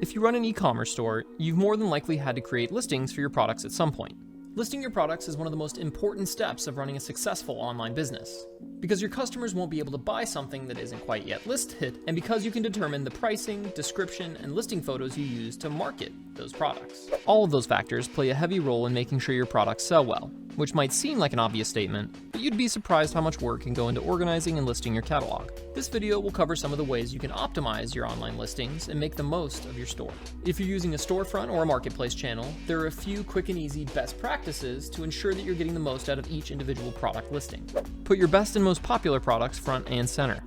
If you run an e-commerce store, you've more than likely had to create listings for your products at some point. Listing your products is one of the most important steps of running a successful online business, because your customers won't be able to buy something that isn't quite yet listed, and because you can determine the pricing, description, and listing photos you use to market those products. All of those factors play a heavy role in making sure your products sell well, which might seem like an obvious statement, but you'd be surprised how much work can go into organizing and listing your catalog. This video will cover some of the ways you can optimize your online listings and make the most of your store. If you're using a storefront or a marketplace channel, there are a few quick and easy best practices to ensure that you're getting the most out of each individual product listing. Put your best and most popular products front and center.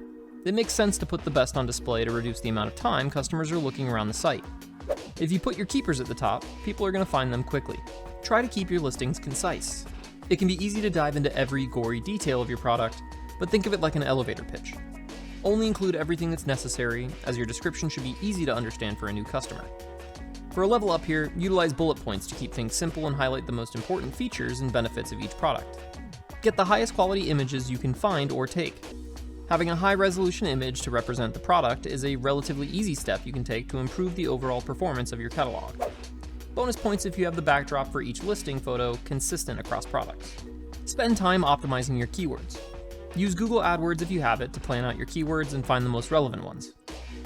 It makes sense to put the best on display to reduce the amount of time customers are looking around the site. If you put your keepers at the top, people are going to find them quickly. Try to keep your listings concise. It can be easy to dive into every gory detail of your product, but think of it like an elevator pitch. Only include everything that's necessary, as your description should be easy to understand for a new customer. For a level up here, utilize bullet points to keep things simple and highlight the most important features and benefits of each product. Get the highest quality images you can find or take. Having a high resolution image to represent the product is a relatively easy step you can take to improve the overall performance of your catalog. Bonus points if you have the backdrop for each listing photo consistent across products. Spend time optimizing your keywords. Use Google AdWords if you have it to plan out your keywords and find the most relevant ones.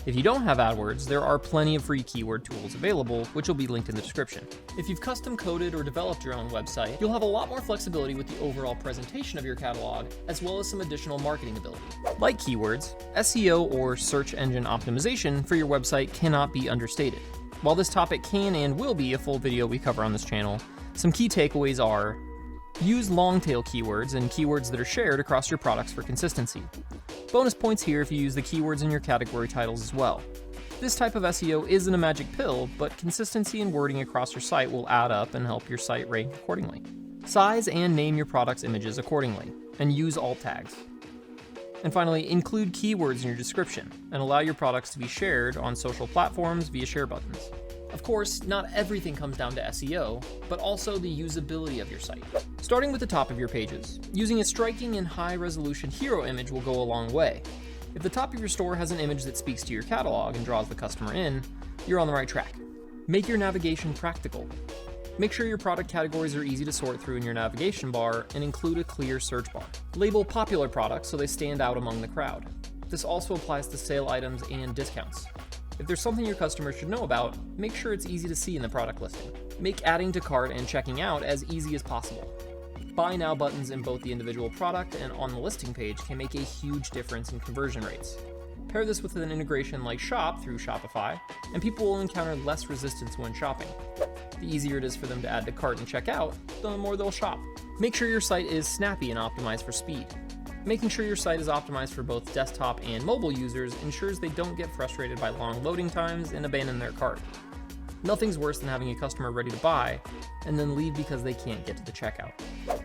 If you don't have AdWords, there are plenty of free keyword tools available, which will be linked in the description. If you've custom coded or developed your own website, you'll have a lot more flexibility with the overall presentation of your catalog, as well as some additional marketing ability. Like keywords, SEO or search engine optimization for your website cannot be understated. While this topic can and will be a full video we cover on this channel, some key takeaways are: use long-tail keywords and keywords that are shared across your products for consistency. Bonus points here if you use the keywords in your category titles as well. This type of SEO isn't a magic pill, but consistency in wording across your site will add up and help your site rank accordingly. Size and name your product's images accordingly, and use alt tags. And finally, include keywords in your description, and allow your products to be shared on social platforms via share buttons. Of course, not everything comes down to SEO, but also the usability of your site. Starting with the top of your pages, using a striking and high-resolution hero image will go a long way. If the top of your store has an image that speaks to your catalog and draws the customer in, you're on the right track. Make your navigation practical. Make sure your product categories are easy to sort through in your navigation bar and include a clear search bar. Label popular products so they stand out among the crowd. This also applies to sale items and discounts. If there's something your customers should know about, make sure it's easy to see in the product listing. Make adding to cart and checking out as easy as possible. Buy now buttons in both the individual product and on the listing page can make a huge difference in conversion rates. Pair this with an integration like Shop through Shopify, and people will encounter less resistance when shopping. The easier it is for them to add to cart and check out, the more they'll shop. Make sure your site is snappy and optimized for speed. Making sure your site is optimized for both desktop and mobile users ensures they don't get frustrated by long loading times and abandon their cart. Nothing's worse than having a customer ready to buy and then leave because they can't get to the checkout.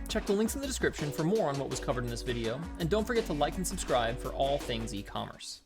Check the links in the description for more on what was covered in this video, and don't forget to like and subscribe for all things e-commerce.